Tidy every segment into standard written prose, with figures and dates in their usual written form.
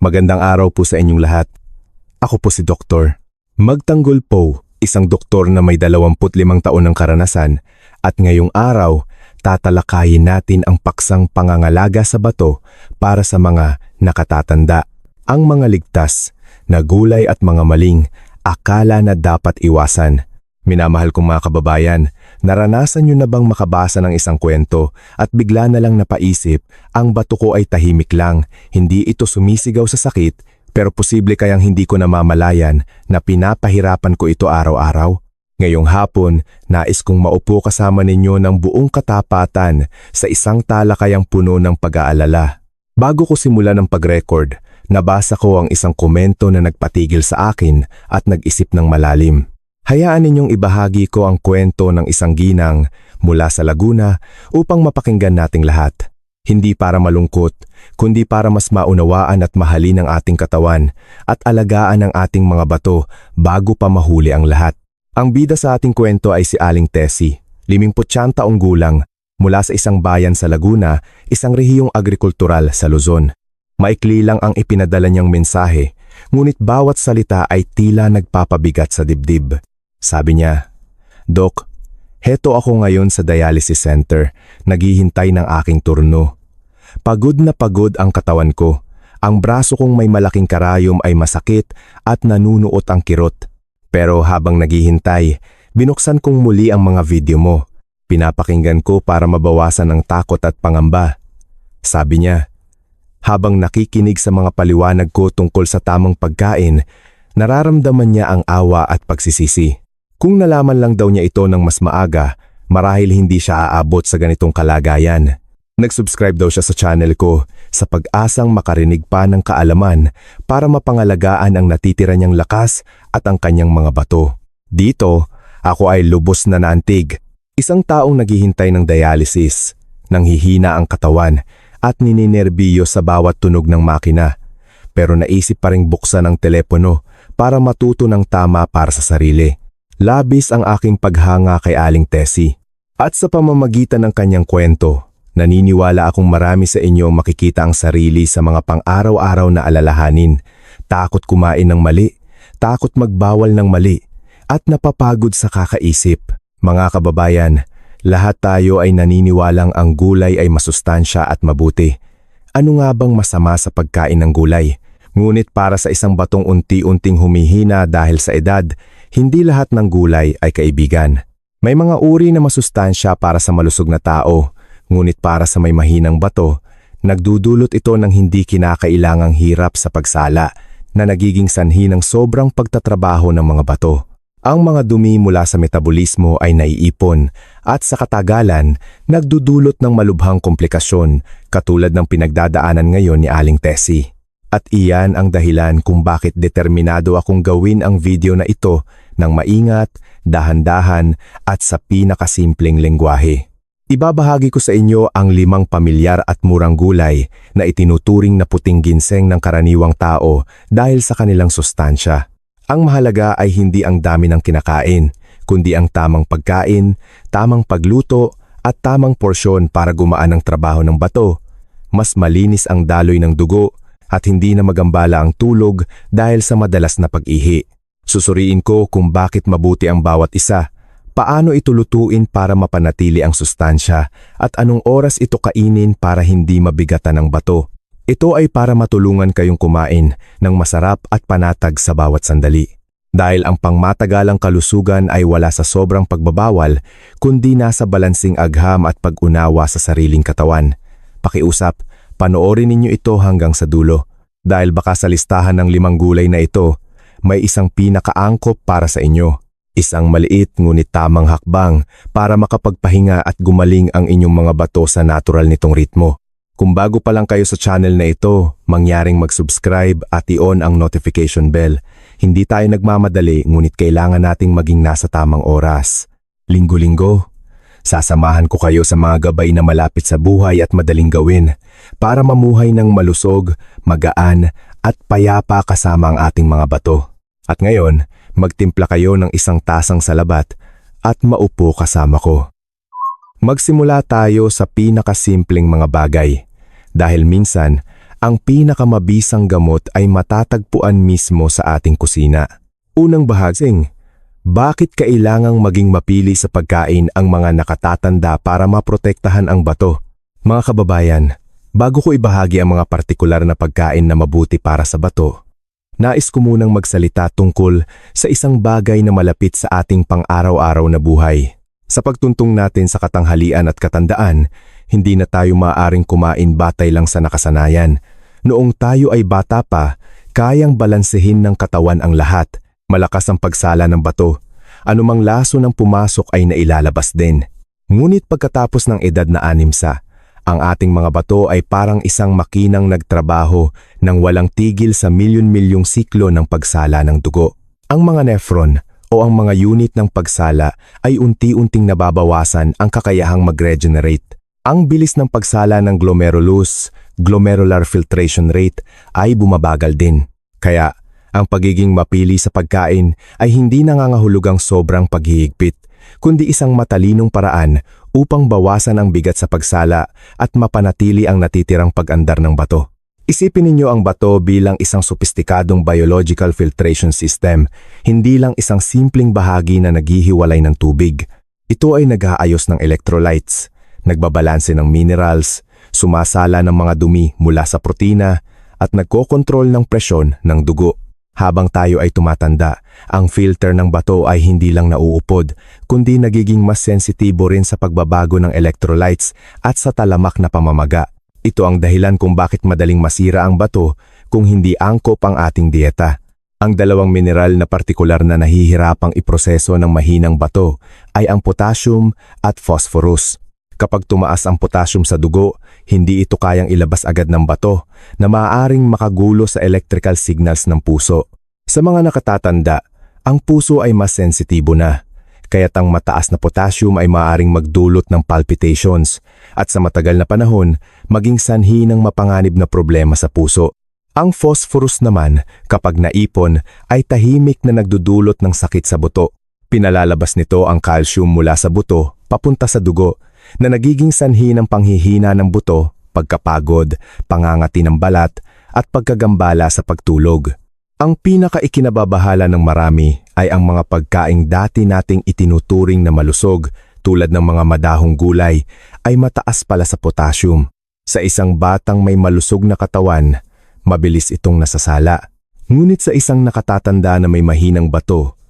Magandang araw po sa inyong lahat. Ako po si Dr. Magtanggol Po, isang doktor na may 25 taon ng karanasan at ngayong araw, tatalakayin natin ang paksang pangangalaga sa bato para sa mga nakatatanda. Ang mga ligtas na gulay at mga maling akala na dapat iwasan. Minamahal kong mga kababayan, naranasan nyo na bang makabasa ng isang kwento at bigla na lang napaisip, ang bato ko ay tahimik lang, hindi ito sumisigaw sa sakit, pero posible kayang hindi ko namamalayan na pinapahirapan ko ito araw-araw? Ngayong hapon, nais kong maupo kasama ninyo ng buong katapatan sa isang talakayang puno ng pag-aalala. Bago ko simulan ang pag-record, nabasa ko ang isang komento na nagpatigil sa akin at nag-isip ng malalim. Hayaan ninyong ibahagi ko ang kwento ng isang ginang mula sa Laguna upang mapakinggan nating lahat. Hindi para malungkot, kundi para mas maunawaan at mahalin ang ating katawan at alagaan ang ating mga bato bago pa mahuli ang lahat. Ang bida sa ating kwento ay si Aling Tessie, 59 taong gulang, mula sa isang bayan sa Laguna, isang rehiyong agrikultural sa Luzon. Maikli lang ang ipinadala niyang mensahe, ngunit bawat salita ay tila nagpapabigat sa dibdib. Sabi niya, "Dok, heto ako ngayon sa dialysis center, naghihintay ng aking turno. Pagod na pagod ang katawan ko. Ang braso kong may malaking karayom ay masakit at nanunuot ang kirot. Pero habang naghihintay, binuksan kong muli ang mga video mo. Pinapakinggan ko para mabawasan ang takot at pangamba." Sabi niya, habang nakikinig sa mga paliwanag ko tungkol sa tamang pagkain, nararamdaman niya ang awa at pagsisisi. Kung nalaman lang daw niya ito ng mas maaga, marahil hindi siya aabot sa ganitong kalagayan. Nag-subscribe daw siya sa channel ko sa pag-asang makarinig pa ng kaalaman para mapangalagaan ang natitira niyang lakas at ang kanyang mga bato. Dito, ako ay lubos na naantig. Isang taong naghihintay ng dialysis, nanghihina ang katawan at nininerbiyo sa bawat tunog ng makina. Pero naisip pa ring buksan ang telepono para matuto ng tama para sa sarili. Labis ang aking paghanga kay Aling Tessie. At sa pamamagitan ng kanyang kwento, naniniwala akong marami sa inyo makikita ang sarili sa mga pang-araw-araw na alalahanin. Takot kumain ng mali, takot magbawal ng mali, at napapagod sa kakaisip. Mga kababayan, lahat tayo ay naniniwalang ang gulay ay masustansya at mabuti. Ano nga bang masama sa pagkain ng gulay? Ngunit para sa isang batong unti-unting humihina dahil sa edad, hindi lahat ng gulay ay kaibigan. May mga uri na masustansya para sa malusog na tao, ngunit para sa may mahinang bato, nagdudulot ito ng hindi kinakailangang hirap sa pagsala na nagiging sanhi ng sobrang pagtatrabaho ng mga bato. Ang mga dumi mula sa metabolismo ay naiipon at sa katagalan, nagdudulot ng malubhang komplikasyon katulad ng pinagdadaanan ngayon ni Aling Tessie. At iyan ang dahilan kung bakit determinado akong gawin ang video na ito ng maingat, dahan-dahan at sa pinakasimpleng lengguwahe. Ibabahagi ko sa inyo ang 5 pamilyar at murang gulay na itinuturing na puting ginseng ng karaniwang tao dahil sa kanilang sustansya. Ang mahalaga ay hindi ang dami ng kinakain, kundi ang tamang pagkain, tamang pagluto at tamang porsyon para gumaan ang trabaho ng bato. Mas malinis ang daloy ng dugo at hindi na magambala ang tulog dahil sa madalas na pag-ihi. Susuriin ko kung bakit mabuti ang bawat isa, paano ito lutuin para mapanatili ang sustansya, at anong oras ito kainin para hindi mabigatan ng bato. Ito ay para matulungan kayong kumain ng masarap at panatag sa bawat sandali. Dahil ang pangmatagalang kalusugan ay wala sa sobrang pagbabawal, kundi nasa balansing agham at pag-unawa sa sariling katawan. Pakiusap, panoorin ninyo ito hanggang sa dulo. Dahil baka sa listahan ng 5 gulay na ito, may isang pinakaangkop para sa inyo. Isang maliit ngunit tamang hakbang para makapagpahinga at gumaling ang inyong mga bato sa natural nitong ritmo. Kung bago pa lang kayo sa channel na ito, mangyaring mag-subscribe at i-on ang notification bell. Hindi tayo nagmamadali ngunit kailangan nating maging nasa tamang oras. Linggo-linggo, sasamahan ko kayo sa mga gabay na malapit sa buhay at madaling gawin para mamuhay ng malusog, magaan at payapa kasama ang ating mga bato. At ngayon, magtimpla kayo ng isang tasang salabat at maupo kasama ko. Magsimula tayo sa pinakasimpleng mga bagay. Dahil minsan, Ang pinakamabisang gamot ay matatagpuan mismo sa ating kusina. Unang bahaging, bakit kailangang maging mapili sa pagkain ang mga nakatatanda para maprotektahan ang bato? Mga kababayan, bago ko ibahagi ang mga partikular na pagkain na mabuti para sa bato, nais ko munang magsalita tungkol sa isang bagay na malapit sa ating pang-araw-araw na buhay. Sa pagtuntong natin sa katanghalian at katandaan, hindi na tayo maaaring kumain batay lang sa nakasanayan. Noong tayo ay bata pa, kayang balansehin ng katawan ang lahat. Malakas ang pagsala ng bato. Anumang laso ng pumasok ay nailalabas din. Ngunit pagkatapos ng edad na 6, ang ating mga bato ay parang isang makinang nagtrabaho nang walang tigil sa milyon-milyong siklo ng pagsala ng dugo. Ang mga nephron o ang mga unit ng pagsala ay unti-unting nababawasan ang kakayahang mag-regenerate. Ang bilis ng pagsala ng glomerulus, glomerular filtration rate, ay bumabagal din. Kaya, ang pagiging mapili sa pagkain ay hindi nangangahulugang sobrang paghihigpit, kundi isang matalinong paraan upang bawasan ang bigat sa pagsala at mapanatili ang natitirang pag-andar ng bato. Isipin ninyo ang bato bilang isang sopistikadong biological filtration system, hindi lang isang simpleng bahagi na naghihiwalay ng tubig. Ito ay nag-aayos ng electrolytes, nagbabalanse ng minerals, sumasala ng mga dumi mula sa protina, at nagkokontrol ng presyon ng dugo. Habang tayo ay tumatanda, ang filter ng bato ay hindi lang nauupod, kundi nagiging mas sensitibo rin sa pagbabago ng electrolytes at sa talamak na pamamaga. Ito ang dahilan kung bakit madaling masira ang bato kung hindi angkop ang ating dieta. Ang dalawang mineral na partikular na nahihirapang iproseso ng mahinang bato ay ang potassium at phosphorus. Kapag tumaas ang potassium sa dugo, hindi ito kayang ilabas agad ng bato na maaaring makagulo sa electrical signals ng puso. Sa mga nakatatanda, ang puso ay mas sensitibo na, kaya't ang mataas na potassium ay maaaring magdulot ng palpitations at sa matagal na panahon, maging sanhi ng mapanganib na problema sa puso. Ang phosphorus naman, kapag naipon, ay tahimik na nagdudulot ng sakit sa buto. Pinalalabas nito ang calcium mula sa buto papunta sa dugo, na nagiging sanhi ng panghihina ng buto, pagkapagod, pangangati ng balat, at pagkagambala sa pagtulog. Ang pinaka-ikinababahala ng marami ay ang mga pagkaing dati nating itinuturing na malusog, tulad ng mga madahong gulay, ay mataas pala sa potassium. Sa isang batang may malusog na katawan, mabilis itong nasasala. Ngunit sa isang nakatatanda na may mahinang bato,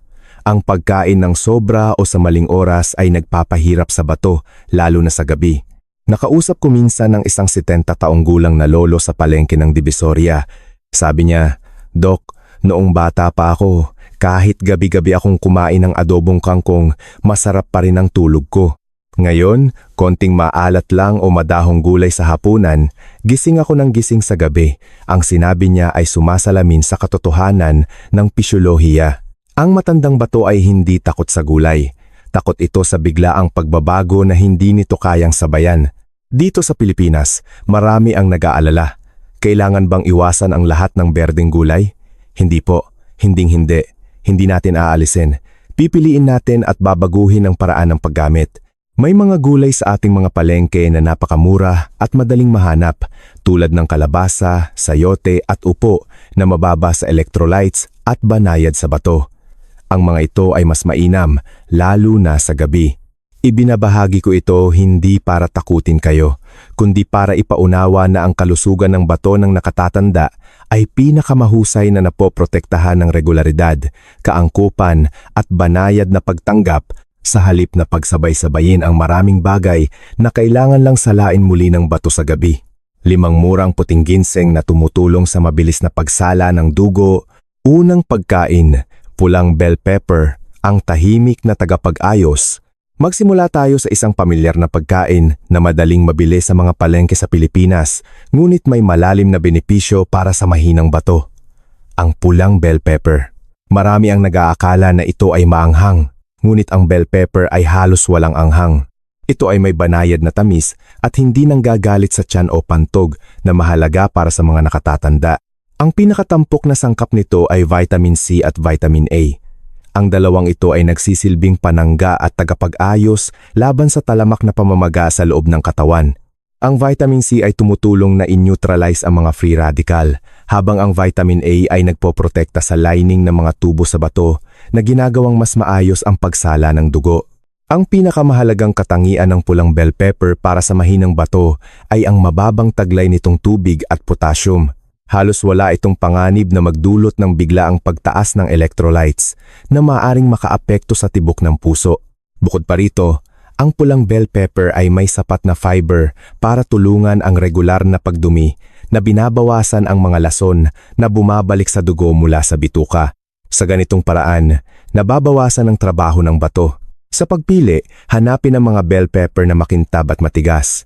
ang pagkain ng sobra o sa maling oras ay nagpapahirap sa bato, lalo na sa gabi. Nakausap ko minsan ng isang 70 taong gulang na lolo sa palengke ng Divisoria. Sabi niya, "Dok, noong bata pa ako, kahit gabi-gabi akong kumain ng adobong kangkong, masarap pa rin ang tulog ko. Ngayon, konting maalat lang o madahong gulay sa hapunan, gising ako ng gising sa gabi." Ang sinabi niya ay sumasalamin sa katotohanan ng pisyolohiya. Ang matandang bato ay hindi takot sa gulay. Takot ito sa biglaang pagbabago na hindi nito kayang sabayan. Dito sa Pilipinas, marami ang nag-aalala. Kailangan bang iwasan ang lahat ng berdeng gulay? Hindi po, hindi. Hindi natin aalisin. Pipiliin natin at babaguhin ang paraan ng paggamit. May mga gulay sa ating mga palengke na napakamura at madaling mahanap, tulad ng kalabasa, sayote at upo na mababa sa electrolytes at banayad sa bato. Ang mga ito ay mas mainam, lalo na sa gabi. Ibinabahagi ko ito hindi para takutin kayo, kundi para ipaunawa na ang kalusugan ng bato ng nakatatanda ay pinakamahusay na napoprotektahan ng regularidad, kaangkupan at banayad na pagtanggap sa halip na pagsabay-sabayin ang maraming bagay na kailangan lang salain muli ng bato sa gabi. 5 murang puting ginseng na tumutulong sa mabilis na pagsala ng dugo. Unang pagkain, pulang bell pepper, ang tahimik na tagapag-ayos. Magsimula tayo sa isang pamilyar na pagkain na madaling mabili sa mga palengke sa Pilipinas, ngunit may malalim na benepisyo para sa mahinang bato. Ang pulang bell pepper. Marami ang nag-aakala na ito ay maanghang, ngunit ang bell pepper ay halos walang anghang. Ito ay may banayad na tamis at hindi nanggagalit sa tiyan o pantog na mahalaga para sa mga nakatatanda. Ang pinakatampok na sangkap nito ay vitamin C at vitamin A. Ang dalawang ito ay nagsisilbing panangga at tagapag-ayos laban sa talamak na pamamaga sa loob ng katawan. Ang vitamin C ay tumutulong na in-neutralize ang mga free radical, habang ang vitamin A ay nagpoprotekta sa lining ng mga tubo sa bato na ginagawang mas maayos ang pagsala ng dugo. Ang pinakamahalagang katangian ng pulang bell pepper para sa mahinang bato ay ang mababang taglay nitong tubig at potassium. Halos wala itong panganib na magdulot ng biglaang pagtaas ng electrolytes na maaaring makaapekto sa tibok ng puso. Bukod pa rito, ang pulang bell pepper ay may sapat na fiber para tulungan ang regular na pagdumi na binabawasan ang mga lason na bumabalik sa dugo mula sa bituka. Sa ganitong paraan, nababawasan ang trabaho ng bato. Sa pagpili, hanapin ang mga bell pepper na makintab at matigas.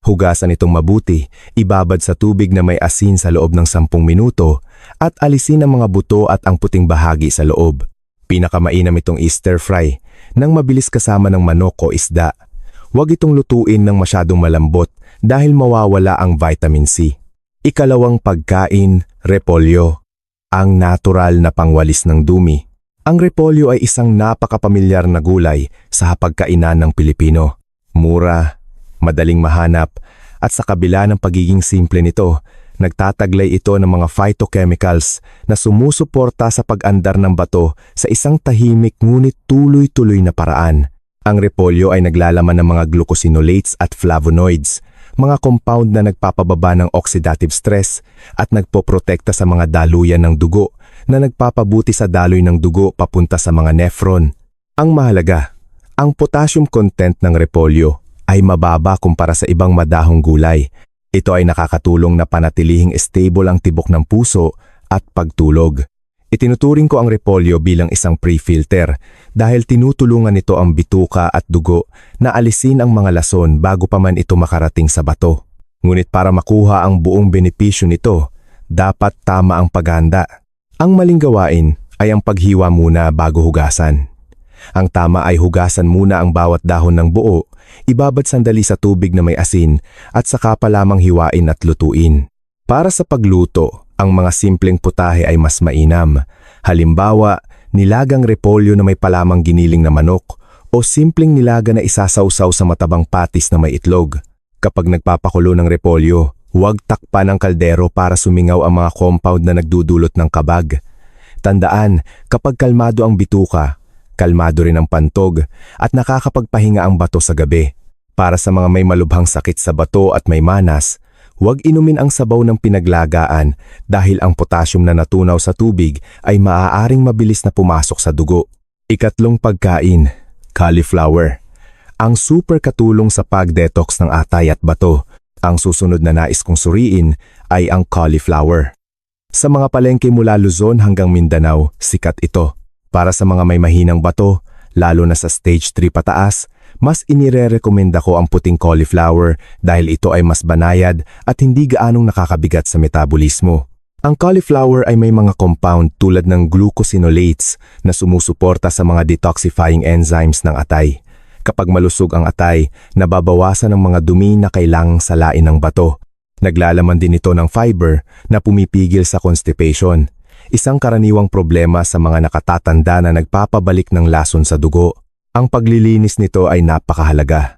Hugasan itong mabuti, ibabad sa tubig na may asin sa loob ng 10 minuto at alisin ang mga buto at ang puting bahagi sa loob. Pinakamainam itong stir fry nang mabilis kasama ng manok o isda. Huwag itong lutuin ng masyadong malambot dahil mawawala ang vitamin C. Ikalawang pagkain, repolyo. Ang natural na pangwalis ng dumi. Ang repolyo ay isang napakapamilyar na gulay sa hapagkainan ng Pilipino. Mura, madaling mahanap, at sa kabila ng pagiging simple nito, nagtataglay ito ng mga phytochemicals na sumusuporta sa pag-andar ng bato sa isang tahimik ngunit tuloy-tuloy na paraan. Ang repolyo ay naglalaman ng mga glucosinolates at flavonoids, mga compound na nagpapababa ng oxidative stress at nagpoprotekta sa mga daluyan ng dugo na nagpapabuti sa daloy ng dugo papunta sa mga nephron. Ang mahalaga, ang potassium content ng repolyo ay mababa kumpara sa ibang madahong gulay. Ito ay nakakatulong na panatilihing stable ang tibok ng puso at pagtulog. Itinuturing ko ang repolyo bilang isang pre-filter dahil tinutulungan nito ang bituka at dugo na alisin ang mga lason bago pa man ito makarating sa bato. Ngunit para makuha ang buong benepisyo nito, dapat tama ang paghanda. Ang maling gawain ay ang paghiwa muna bago hugasan. Ang tama ay hugasan muna ang bawat dahon ng buo, ibabad sandali sa tubig na may asin at saka pa lamang hiwain at lutuin. Para sa pagluto, ang mga simpleng putahe ay mas mainam. Halimbawa, nilagang repolyo na may palamang giniling na manok o simpleng nilaga na isasawsaw sa matabang patis na may itlog. Kapag nagpapakulo ng repolyo, huwag takpan ang kaldero para sumingaw ang mga compound na nagdudulot ng kabag. Tandaan, kapag kalmado ang bituka, kalmado rin ang pantog at nakakapagpahinga ang bato sa gabi. Para sa mga may malubhang sakit sa bato at may manas, huwag inumin ang sabaw ng pinaglagaan dahil ang potassium na natunaw sa tubig ay maaaring mabilis na pumasok sa dugo. Ikatlong pagkain, cauliflower. Ang super katulong sa pag-detox ng atay at bato. Ang susunod na nais kong suriin ay ang cauliflower. Sa mga palengke mula Luzon hanggang Mindanao, sikat ito. Para sa mga may mahinang bato, lalo na sa stage 3 pataas, mas inirerekomenda ko ang puting cauliflower dahil ito ay mas banayad at hindi gaanong nakakabigat sa metabolismo. Ang cauliflower ay may mga compound tulad ng glucosinolates na sumusuporta sa mga detoxifying enzymes ng atay. Kapag malusog ang atay, nababawasan ang mga dumi na kailangang salain ng bato. Naglalaman din ito ng fiber na pumipigil sa constipation. Isang karaniwang problema sa mga nakatatanda na nagpapabalik ng lason sa dugo. Ang paglilinis nito ay napakahalaga.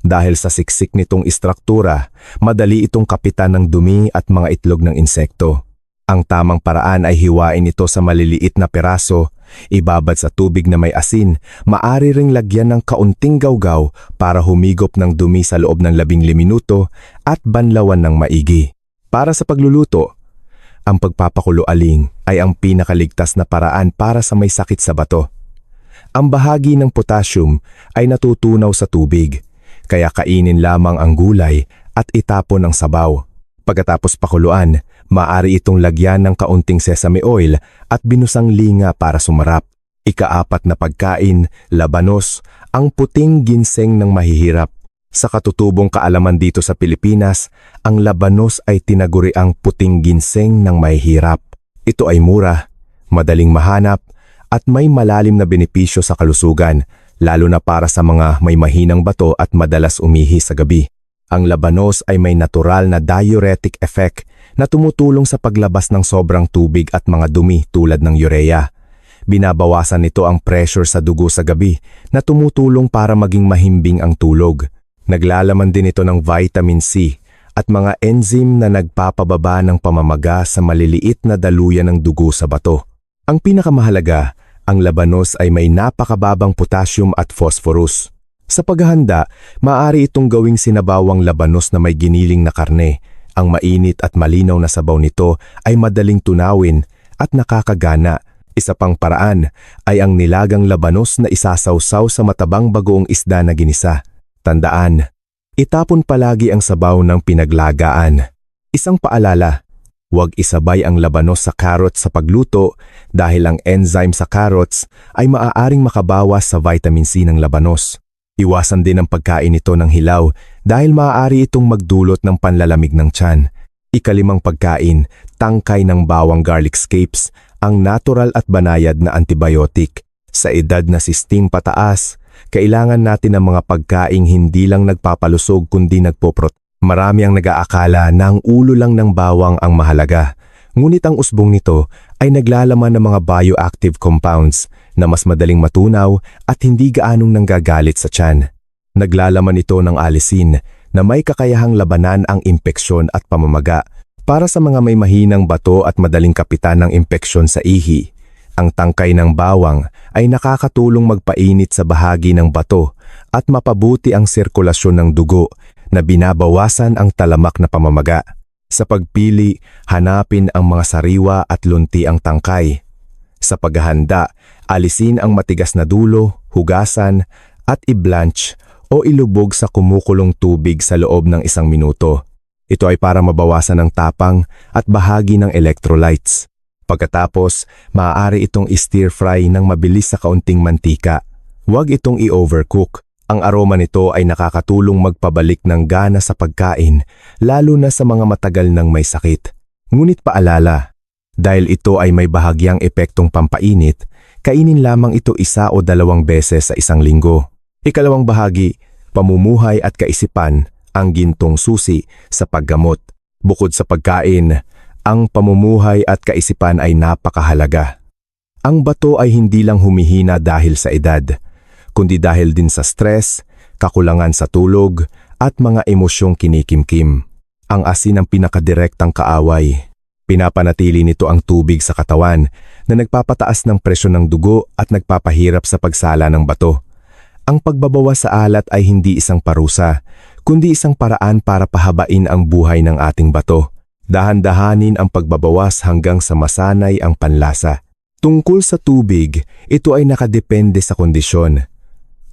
Dahil sa siksik nitong istruktura, madali itong kapitan ng dumi at mga itlog ng insekto. Ang tamang paraan ay hiwain ito sa maliliit na peraso, ibabad sa tubig na may asin, maari ring lagyan ng kaunting gawgaw para humigop ng dumi sa loob ng 15 minuto at banlawan ng maigi. Para sa pagluluto, ang pagpapakulo aling ay ang pinakaligtas na paraan para sa may sakit sa bato. Ang bahagi ng potassium ay natutunaw sa tubig, kaya kainin lamang ang gulay at itapon ang sabaw. Pagkatapos pakuluan, maaari itong lagyan ng kaunting sesame oil at binusang linga para sumarap. Ika-4 na pagkain, labanos, ang puting ginseng ng mahihirap. Sa katutubong kaalaman dito sa Pilipinas, ang labanos ay tinaguriang puting ginseng ng mahihirap. Ito ay mura, madaling mahanap, at may malalim na benepisyo sa kalusugan, lalo na para sa mga may mahinang bato at madalas umihi sa gabi. Ang labanos ay may natural na diuretic effect na tumutulong sa paglabas ng sobrang tubig at mga dumi tulad ng urea. Binabawasan nito ang pressure sa dugo sa gabi na tumutulong para maging mahimbing ang tulog. Naglalaman din ito ng vitamin C at mga enzyme na nagpapababa ng pamamaga sa maliliit na daluyan ng dugo sa bato. Ang pinakamahalaga, ang labanos ay may napakababang potassium at phosphorus. Sa paghahanda, maaari itong gawing sinabawang labanos na may giniling na karne. Ang mainit at malinaw na sabaw nito ay madaling tunawin at nakakagana. Isa pang paraan ay ang nilagang labanos na isasawsaw sa matabang bagoong isda na ginisa. Tandaan, itapon palagi ang sabaw ng pinaglagaan. Isang paalala, huwag isabay ang labanos sa carrots sa pagluto dahil ang enzyme sa carrots ay maaaring makabawas sa vitamin C ng labanos. Iwasan din ang pagkain nito ng hilaw dahil maaari itong magdulot ng panlalamig ng tiyan. Ikalimang pagkain, tangkay ng bawang garlic scapes, ang natural at banayad na antibiotic. Sa edad na 60 pataas, kailangan natin ng mga pagkaing hindi lang nagpapalusog kundi nagpoprot. Marami ang nag-aakala na ang ulo lang ng bawang ang mahalaga. Ngunit ang usbong nito ay naglalaman ng mga bioactive compounds na mas madaling matunaw at hindi gaanong nanggagalit sa tiyan. Naglalaman ito ng alisin na may kakayahang labanan ang impeksyon at pamamaga. Para sa mga may mahinang bato at madaling kapitan ng impeksyon sa ihi, ang tangkay ng bawang ay nakakatulong magpainit sa bahagi ng bato at mapabuti ang sirkulasyon ng dugo na binabawasan ang talamak na pamamaga. Sa pagpili, hanapin ang mga sariwa at lunti ang tangkay. Sa paghahanda, alisin ang matigas na dulo, hugasan, at i-blanch o ilubog sa kumukulong tubig sa loob ng 1 minuto. Ito ay para mabawasan ang tapang at bahagi ng electrolytes. Pagkatapos, maaari itong i-stir-fry ng mabilis sa kaunting mantika. Huwag itong i-overcook. Ang aroma nito ay nakakatulong magpabalik ng gana sa pagkain, lalo na sa mga matagal nang may sakit. Ngunit paalala, dahil ito ay may bahagyang epektong pampainit, kainin lamang ito 1 o 2 beses sa 1 linggo. Ikalawang bahagi, pamumuhay at kaisipan, ang gintong susi sa paggamot. Bukod sa pagkain, ang pamumuhay at kaisipan ay napakahalaga. Ang bato ay hindi lang humihina dahil sa edad, kundi dahil din sa stress, kakulangan sa tulog, at mga emosyong kinikimkim. Ang asin ang pinakadirektang kaaway. Pinapanatili nito ang tubig sa katawan na nagpapataas ng presyon ng dugo at nagpapahirap sa pagsala ng bato. Ang pagbabawas sa alat ay hindi isang parusa, kundi isang paraan para pahabain ang buhay ng ating bato. Dahan-dahanin ang pagbabawas hanggang sa masanay ang panlasa. Tungkol sa tubig, ito ay nakadepende sa kondisyon.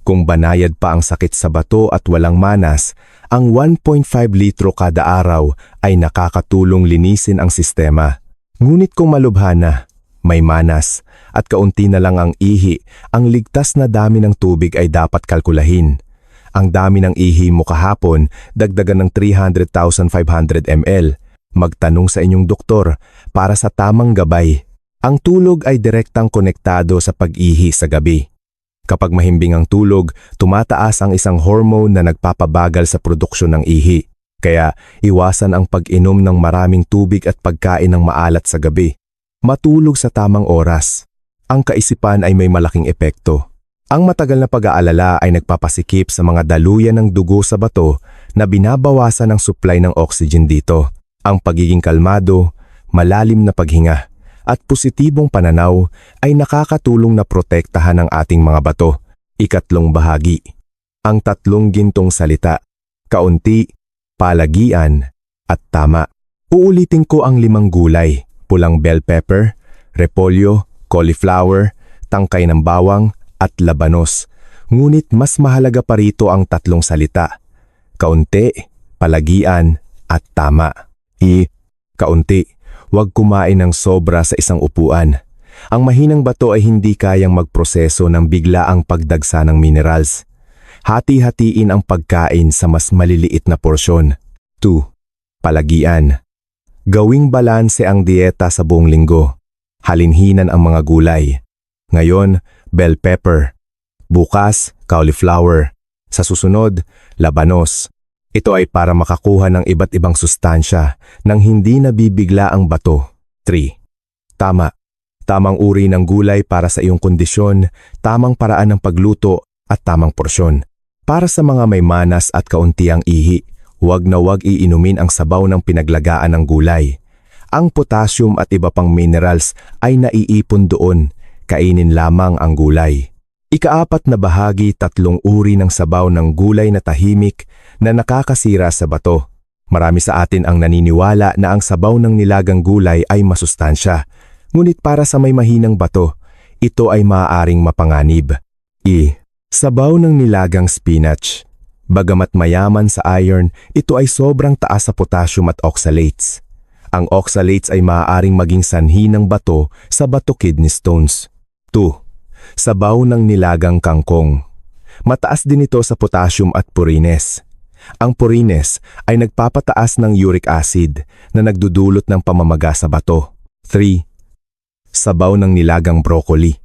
Kung banayad pa ang sakit sa bato at walang manas, ang 1.5 litro kada araw ay nakakatulong linisin ang sistema. Ngunit kung malubhana, may manas, at kaunti na lang ang ihi, ang ligtas na dami ng tubig ay dapat kalkulahin. Ang dami ng ihi mo kahapon, dagdagan ng 300,500 ml. Magtanong sa inyong doktor para sa tamang gabay. Ang tulog ay direktang konektado sa pag-ihi sa gabi. Kapag mahimbing ang tulog, tumataas ang isang hormone na nagpapabagal sa produksyon ng ihi. Kaya iwasan ang pag-inom ng maraming tubig at pagkain ng maalat sa gabi. Matulog sa tamang oras. Ang kaisipan ay may malaking epekto. Ang matagal na pag-aalala ay nagpapasikip sa mga daluyan ng dugo sa bato na binabawasan ang supply ng oxygen dito. Ang pagiging kalmado, malalim na paghinga, at positibong pananaw ay nakakatulong na protektahan ang ating mga bato. Ikatlong bahagi. Ang 3 gintong salita, kaunti, palagian, at tama. Uulitin ko ang 5 gulay, pulang bell pepper, repolyo, cauliflower, tangkay ng bawang, at labanos. Ngunit mas mahalaga pa rito ang 3 salita, kaunti, palagian, at tama. Kaunti, huwag kumain ng sobra sa isang upuan. Ang mahinang bato ay hindi kayang magproseso ng biglaang pagdagsa ng minerals. Hati-hatiin ang pagkain sa mas maliliit na porsyon. 2. Palagian. Gawing balanse ang dieta sa buong linggo. Halinhinan ang mga gulay. Ngayon, bell pepper. Bukas, cauliflower. Sa susunod, labanos. Ito ay para makakuha ng iba't ibang sustansya nang hindi nabibigla ang bato. 3. Tama. Tamang uri ng gulay para sa iyong kondisyon, tamang paraan ng pagluto at tamang porsyon. Para sa mga may manas at kauntiang ihi, huwag na huwag iinumin ang sabaw ng pinaglagaan ng gulay. Ang potassium at iba pang minerals ay naiipon doon, kainin lamang ang gulay. Ikaapat na bahagi, 3 uri ng sabaw ng gulay na tahimik na nakakasira sa bato. Marami sa atin ang naniniwala na ang sabaw ng nilagang gulay ay masustansya. Ngunit para sa may mahinang bato, ito ay maaaring mapanganib. Sabaw ng nilagang spinach. Bagamat mayaman sa iron, ito ay sobrang taas sa potassium at oxalates. Ang oxalates ay maaaring maging sanhi ng bato sa bato kidney stones. 2. Sabaw ng nilagang kangkong. Mataas din ito sa potassium at purines. Ang purines ay nagpapataas ng uric acid na nagdudulot ng pamamaga sa bato. 3. Sabaw ng nilagang broccoli.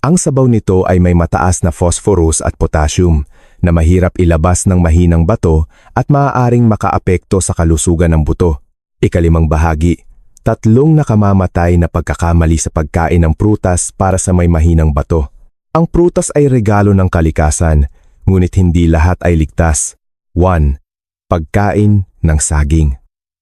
Ang sabaw nito ay may mataas na phosphorus at potassium na mahirap ilabas ng mahinang bato at maaaring makaapekto sa kalusugan ng buto. Ikalimang bahagi, 3 nakamamatay na pagkakamali sa pagkain ng prutas para sa may mahinang bato. Ang prutas ay regalo ng kalikasan, ngunit hindi lahat ay ligtas. 1. Pagkain ng saging.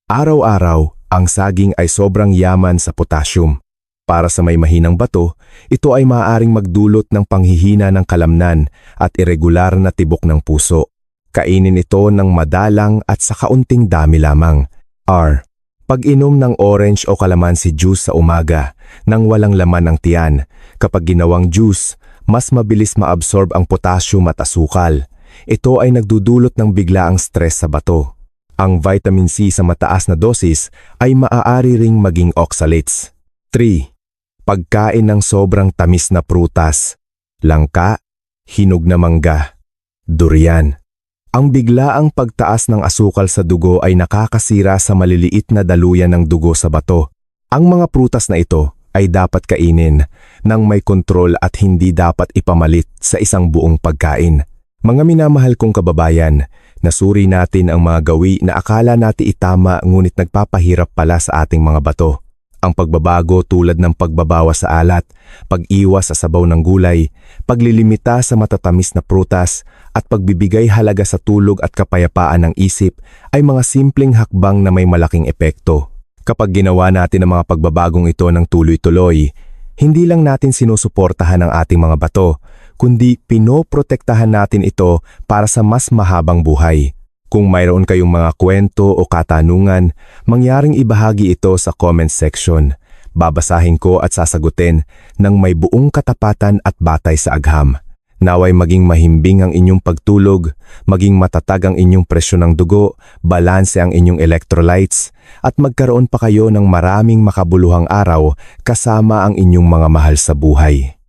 Araw-araw, ang saging ay sobrang yaman sa potassium. Para sa may mahinang bato, ito ay maaaring magdulot ng panghihina ng kalamnan at irregular na tibok ng puso. Kainin ito ng madalang at sa kaunting dami lamang. R. Pag-inom ng orange o kalamansi juice sa umaga nang walang laman ang tiyan. Kapag ginawang juice, mas mabilis maabsorb ang potassium at asukal. Ito ay nagdudulot ng biglaang stress sa bato. Ang vitamin C sa mataas na dosis ay maaari ring maging oxalates. 3. Pagkain ng sobrang tamis na prutas. Langka, hinog na mangga, durian. Ang biglaang pagtaas ng asukal sa dugo ay nakakasira sa maliliit na daluyan ng dugo sa bato. Ang mga prutas na ito ay dapat kainin nang may kontrol at hindi dapat ipamalit sa isang buong pagkain. Mga minamahal kong kababayan, nasuri natin ang mga gawi na akala natin itama ngunit nagpapahirap pala sa ating mga bato. Ang pagbabago tulad ng pagbabawas sa alat, pag-iwas sa sabaw ng gulay, paglilimita sa matatamis na prutas, at pagbibigay halaga sa tulog at kapayapaan ng isip ay mga simpleng hakbang na may malaking epekto. Kapag ginawa natin ang mga pagbabagong ito ng tuloy-tuloy, hindi lang natin sinusuportahan ang ating mga bato, kundi pinoprotektahan natin ito para sa mas mahabang buhay. Kung mayroon kayong mga kwento o katanungan, mangyaring ibahagi ito sa comment section. Babasahin ko at sasagutin ng may buong katapatan at batay sa agham. Naway maging mahimbing ang inyong pagtulog, maging matatag ang inyong presyon ng dugo, balanse ang inyong electrolytes, at magkaroon pa kayo ng maraming makabuluhang araw kasama ang inyong mga mahal sa buhay.